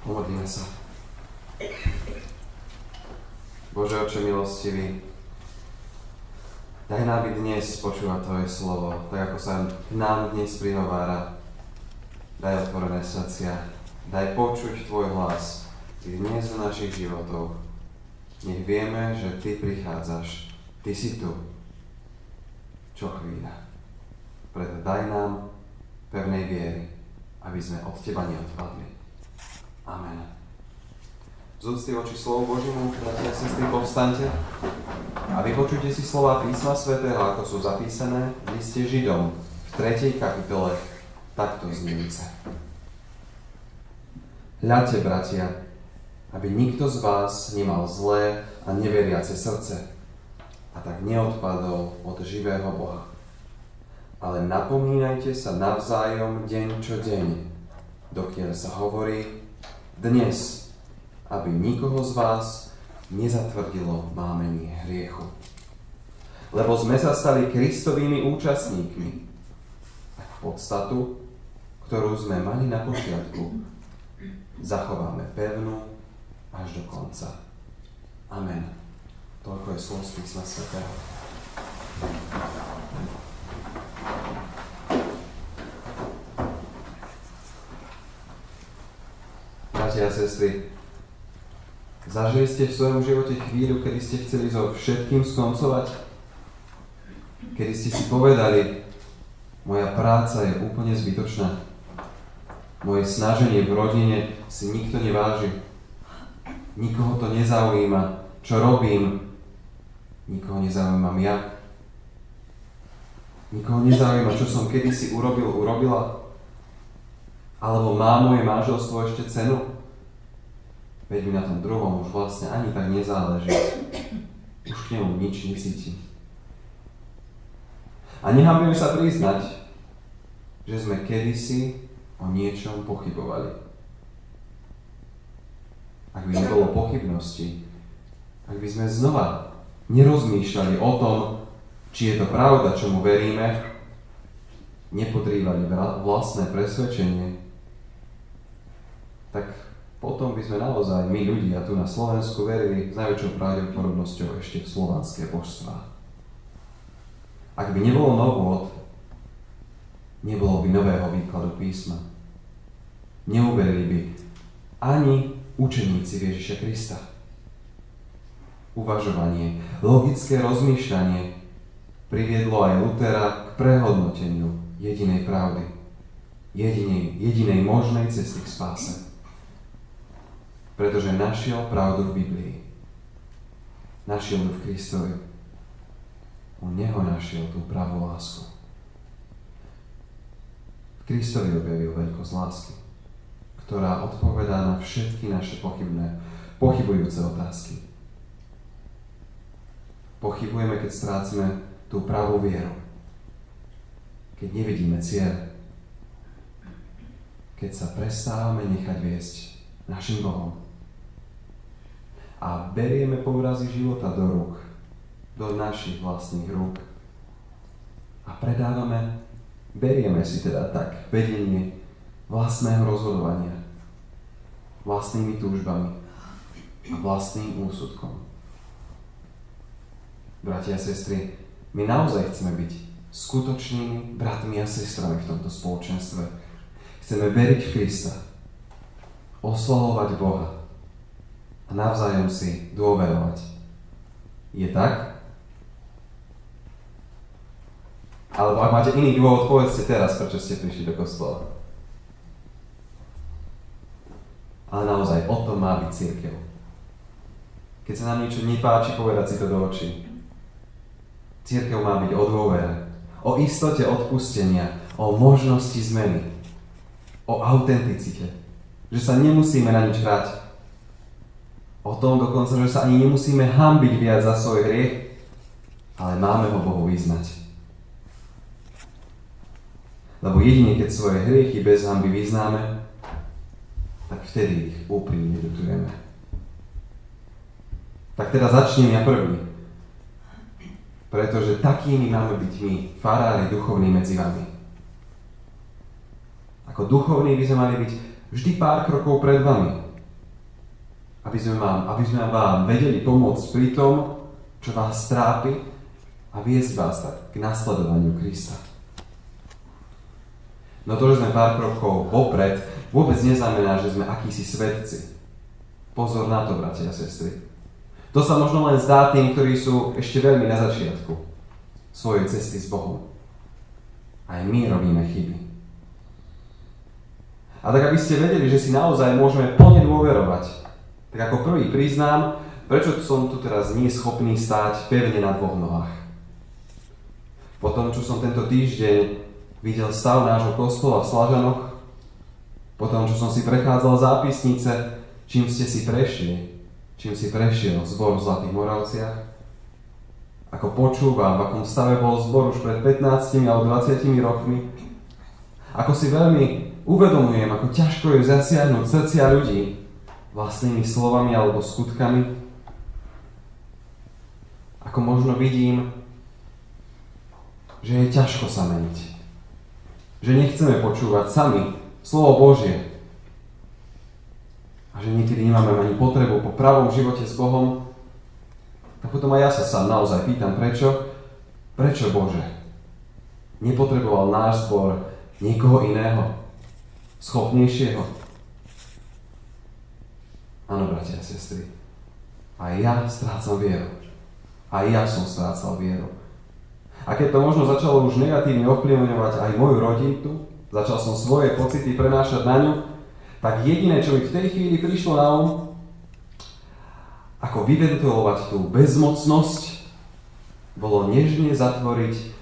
Pomodlíme sa. Bože, Oče milostivý, daj nám byť dnes počúvať Tvoje slovo, tak ako sa k nám dnes prihovára. Daj otvorené srdcia, daj počuť Tvoj hlas i dnes do našich životov. Nech vieme, že Ty prichádzaš, Ty si tu. Čo chvíľa. Preto daj nám pevnej viery, aby sme od Teba neodpadli. Amen. Z úcty voči slovu Božiemu, bratia a sestry, povstaňte a vypočujte si slova Písma svätého, ako sú zapísané v liste Židom v 3. kapitole, takto znejúce. Hľadte, bratia, aby nikto z vás nemal zlé a neveriace srdce a tak neodpadol od živého Boha. Ale napomínajte sa navzájom deň čo deň, dokiaľ sa hovorí dnes, aby nikoho z vás nezatvrdilo mámenie hriechu. Lebo sme sa stali Kristovými účastníkmi. Tak podstatu, ktorú sme mali na počiatku, zachováme pevnú až do konca. Amen. Toľko je slov z Písma svätého. Bratia a sestry, zažili ste v svojom živote chvíľu, kedy ste chceli so všetkým skoncovať? Kedy ste si povedali, moja práca je úplne zbytočná. Moje snaženie v rodine si nikto neváži. Nikoho to nezaujíma, čo robím. Nikoho nezaujímam ja. Nikoho nezaujíma, čo som kedysi urobila. Alebo má moje manželstvo ešte cenu? Veď mi na tom druhom už vlastne ani tak nezáleží. Už k nemu nič necítim. A nehanbíme sa priznať, že sme kedysi o niečom pochybovali. Ak by nebolo pochybnosti, ak by sme znova nerozmýšľali o tom, či je to pravda, čomu veríme, nepodrývali vlastné presvedčenie, tak potom by sme naozaj, my ľudia tu na Slovensku, verili s najväčšou pravdepodobnosťou ešte v slovanské božstvá. Ak by nebolo novôt, nebolo by nového výkladu písma. Neuverili by ani učeníci Ježiša Krista. Uvažovanie, logické rozmýšľanie priviedlo aj Lutera k prehodnoteniu jedinej pravdy, jedinej možnej cesty k spáse. Pretože našiel pravdu v Biblii. Našiel ju v Kristovi. U Neho našiel tú pravú lásku. V Kristovi objavil veľkosť lásky, ktorá odpovedá na všetky naše pochybujúce otázky. Pochybujeme, keď strácame tú pravú vieru. Keď nevidíme cieľ. Keď sa prestávame nechať viesť našim Bohom. A berieme povrazy života do rúk, do našich vlastných rúk. A berieme si teda tak vedenie vlastného rozhodovania, vlastnými túžbami a vlastným úsudkom. Bratia a sestry, my naozaj chceme byť skutočnými bratmi a sestrami v tomto spoločenstve. Chceme veriť v Krista, oslavovať Boha a navzájom si dôverovať. Je tak? Alebo ak máte iný dôvod, povedzte teraz, prečo ste prišli do kostola. Ale naozaj, o tom má byť cirkev. Keď sa nám niečo nepáči, povedať si to do očí. Cirkev má byť o dôvere, o istote odpustenia, o možnosti zmeny, o autenticite. Že sa nemusíme na nič hrať. O tom dokonca, že sa ani nemusíme hanbiť viac za svoj hriech, ale máme ho Bohu vyznať. Lebo jedine, keď svoje hriechy bez hanby vyznáme, tak vtedy ich úprimne ľutujeme. Tak teda začnem ja prvý. Pretože takými máme byť my, farári duchovní medzi vami. Ako duchovní by sme mali byť vždy pár krokov pred vami. aby sme vám vedeli pomôcť pri tom, čo vás trápi a viesť vás tak k nasledovaniu Krista. No to, že sme pár krokov vopred, vôbec neznamená, že sme akísi svedci. Pozor na to, bratia a sestry. To sa možno len zdá tým, ktorí sú ešte veľmi na začiatku svojej cesty s Bohom. Aj my robíme chyby. A tak, aby ste vedeli, že si naozaj môžeme plne dôverovať, tak ako prvý priznám, prečo som tu teraz nie schopný stáť pevne na dvoch nohách. Po tom, čo som tento týždeň videl stav nášho kostola v Slažanoch, po tom, čo som si prechádzal zápisnice, čím si prešiel zbor v Zlatých Moravciach, ako počúvam, v akom stave bol zbor už pred 15 alebo 20 rokmi, ako si veľmi uvedomujem, ako ťažko je zasiahnuť srdcia ľudí vlastnými slovami alebo skutkami, ako možno vidím, že je ťažko sa meniť. Že nechceme počúvať sami slovo Božie. A že niekedy nemáme ani potrebu po pravom živote s Bohom, tak potom aj ja sa sám naozaj pýtam, prečo? Prečo, Bože? Nepotreboval náš zbor niekoho iného? Schopnejšieho? Áno, bratia a sestry. Aj ja strácam vieru. Aj ja som strácal vieru. A keď to možno začalo už negatívne ovplyvňovať aj moju rodinu, začal som svoje pocity prenášať na ňu, tak jediné, čo mi v tej chvíli prišlo na ako vyventilovať tú bezmocnosť, bolo nežne zatvoriť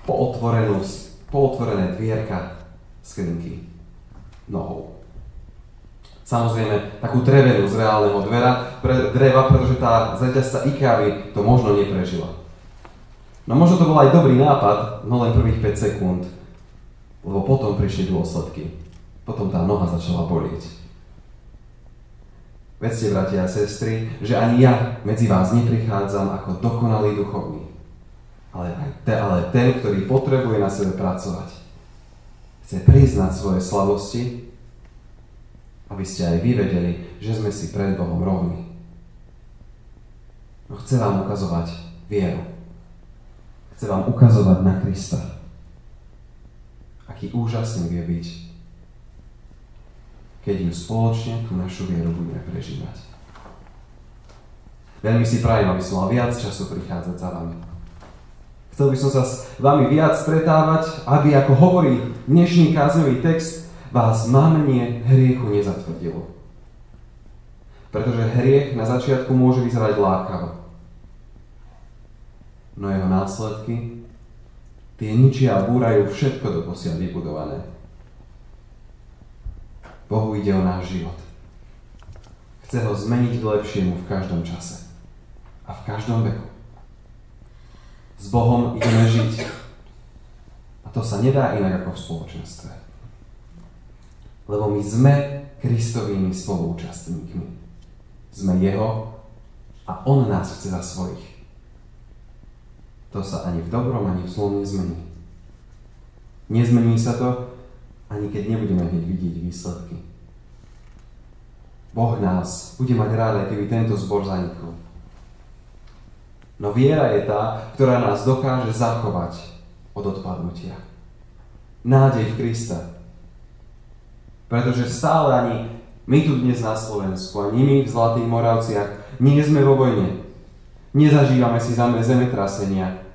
pootvorené dvierka skrinky nohou. Samozrejme, takú drevenú z reálneho dreva, pretože tá zaťazca IKEA to možno neprežila. No možno to bol aj dobrý nápad, no len prvých 5 sekúnd, lebo potom prišli dôsledky. Potom tá noha začala bolieť. Vedzte, bratia a sestry, že ani ja medzi vás neprichádzam ako dokonalý duchovný, ale ten, ktorý potrebuje na sebe pracovať. Chce priznať svoje slabosti, aby ste aj vy vedeli, že sme si pred Bohom rovní. No chce vám ukazovať vieru. Chce vám ukazovať na Krista. Aký úžasný vie byť, keď ju spoločne tú našu vieru budeme prežívať. Veľmi si prajem, aby som mal viac času prichádzať za vami. Chcel by som sa s vami viac stretávať, aby, ako hovorí dnešný kázňový text, vás mámenie hriechu nezatvrdilo. Pretože hriech na začiatku môže vyzerať lákavo. No jeho následky, tie ničia a búrajú všetko doposiaľ vybudované. Bohu ide o náš život. Chce ho zmeniť k lepšiemu v každom čase. A v každom veku. S Bohom ideme žiť. A to sa nedá inak ako v spoločenstve. Lebo my sme Kristovými spoluúčastníkmi. Sme Jeho a On nás chce za svojich. To sa ani v dobrom, ani v zlom nezmení. Nezmení sa to, ani keď nebudeme hneď vidieť výsledky. Boh nás bude mať rád, aj keby tento zbor zanikol. No viera je tá, ktorá nás dokáže zachovať od odpadnutia. Nádej v Krista. Pretože stále ani my tu dnes na Slovensku, ani my v Zlatých Moravciach nie sme vo vojne. Nezažívame si zemetrasenia.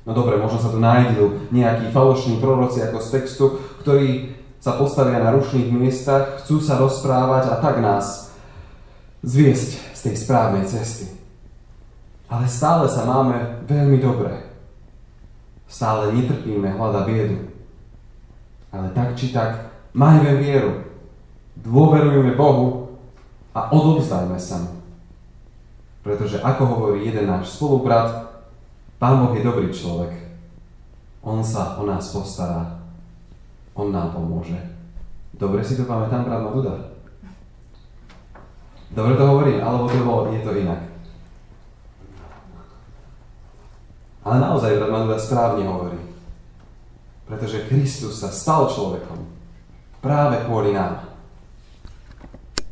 No dobre, možno sa tu nájdu nejakí falošní proroci ako z textu, ktorí sa postavia na rušných miestach, chcú sa rozprávať a tak nás zviesť z tej správnej cesty. Ale stále sa máme veľmi dobre. Stále netrpíme hlad a biedu. Ale tak či tak, majme vieru. Dôverujme Bohu a odovzdajme sa mu. Pretože ako hovorí jeden náš spolubrat, Pán Boh je dobrý človek. On sa o nás postará. On nám pomôže. Dobre si to pamätám, brat Maduda? Dobre to hovorím, alebo je to inak? Ale naozaj brat Maduda správne hovorí. Pretože Kristus sa stal človekom. Práve kvôli nám.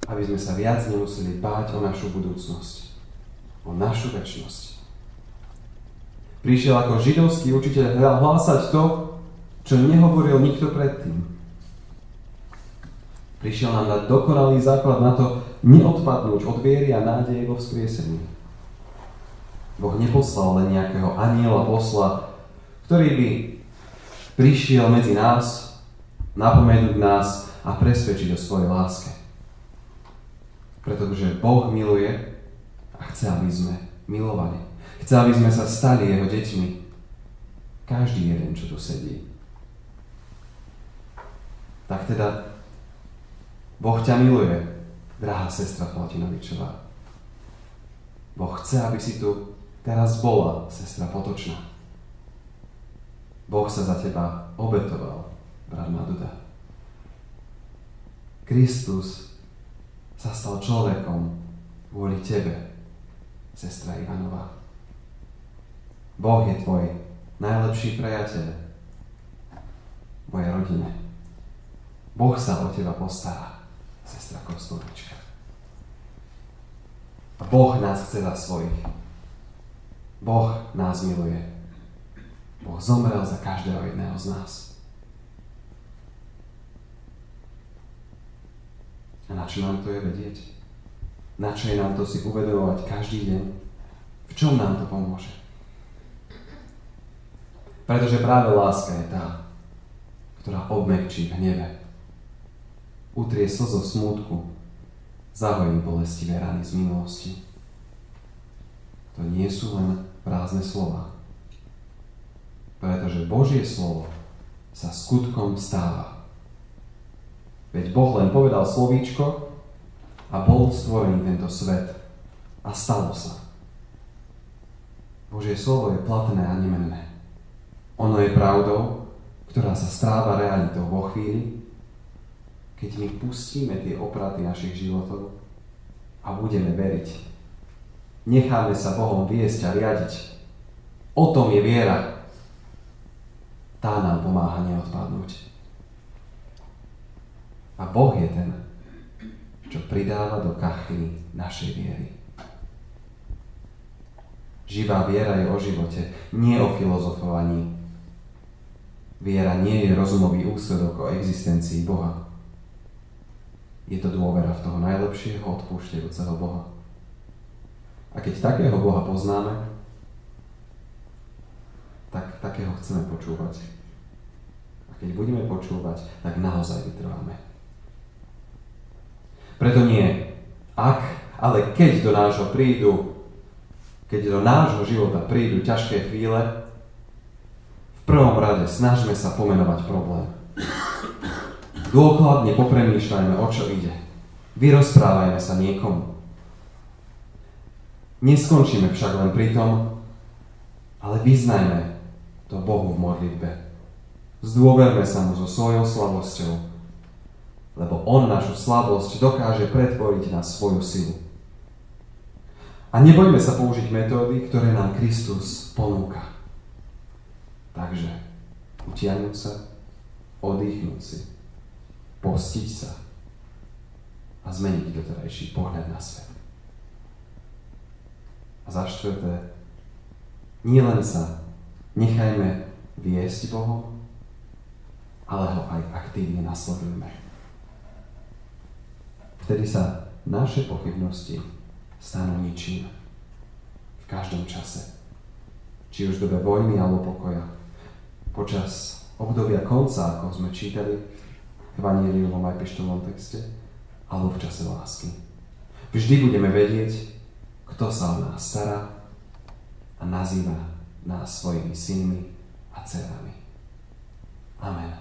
aby sme sa viac nemuseli báť o našu budúcnosť, o našu večnosť. Prišiel ako židovský učiteľ hlásať to, čo nehovoril nikto predtým. Prišiel nám dať dokonalý základ na to neodpadnúť od viery a nádeje vo vzkriesení. Boh neposlal len nejakého anjela posla, ktorý by prišiel medzi nás, napomenúť nás a presvedčiť o svojej láske. Pretože Boh miluje a chce, aby sme milovali. Chce, aby sme sa stali jeho deťmi. Každý jeden, čo tu sedí. Tak teda, Boh ťa miluje, drahá sestra Faltinovičová. Boh chce, aby si tu teraz bola, sestra Potočná. Boh sa za teba obetoval, brat Maduda. Kristus sa stal človekom kvôli tebe, sestra Ivanová. Boh je tvoj najlepší priateľ, moje rodine. Boh sa o teba postará, sestra Kostolnička. A Boh nás chce za svojich. Boh nás miluje. Boh zomrel za každého jedného z nás. A na čo nám to je vedieť? Na čo je nám to si uvedomovať každý deň? V čom nám to pomôže? Pretože práve láska je tá, ktorá obmäkčí v hneve, utrie slzo smútku, zahojí bolestivé rany z minulosti. To nie sú len prázdne slova, pretože Božie slovo sa skutkom stáva. Veď Boh len povedal slovíčko a bol stvorený tento svet a stalo sa. Božie slovo je platné a nemenné. Ono je pravdou, ktorá sa stáva realitou vo chvíli, keď my pustíme tie opraty našich životov a budeme veriť. Necháme sa Bohom viesť a riadiť. O tom je viera. Tá nám pomáha neodpadnúť. A Boh je ten, čo pridáva do kachly našej viery. Živá viera je o živote, nie o filozofovaní. Viera nie je rozumový úsudok o existencii Boha. Je to dôvera v toho najlepšieho odpúšťajúceho Boha. A keď takého Boha poznáme, tak takého chceme počúvať. A keď budeme počúvať, tak naozaj vytrváme. Preto nie ak, ale keď do nášho života prídu ťažké chvíle, v prvom rade snažme sa pomenovať problém. Dôkladne popremýšľajme, o čo ide. Vyrozprávajme sa niekomu. Neskončíme však len pri tom, ale vyznajme to Bohu v modlitbe. Zdôverme sa mu so svojou slabosťou, lebo on našu slabosť dokáže pretvoriť na svoju silu. A nebojme sa použiť metódy, ktoré nám Kristus ponúka. Takže utiahnuť sa, oddychnúť si, postiť sa a zmeniť doterajší pohľad na svet. A za štvrté, nielen sa nechajme viesť Bohom, ale ho aj aktívne nasledujme. Vtedy sa naše pochybnosti stanú ničím. V každom čase. Či už v dobe vojny alebo pokoja. Počas obdobia konca, ako sme čítali v evanjeliovom aj pištolnom texte, alebo v čase lásky. Vždy budeme vedieť, kto sa o nás stará a nazýva nás svojimi synmi a dcerami. Amen.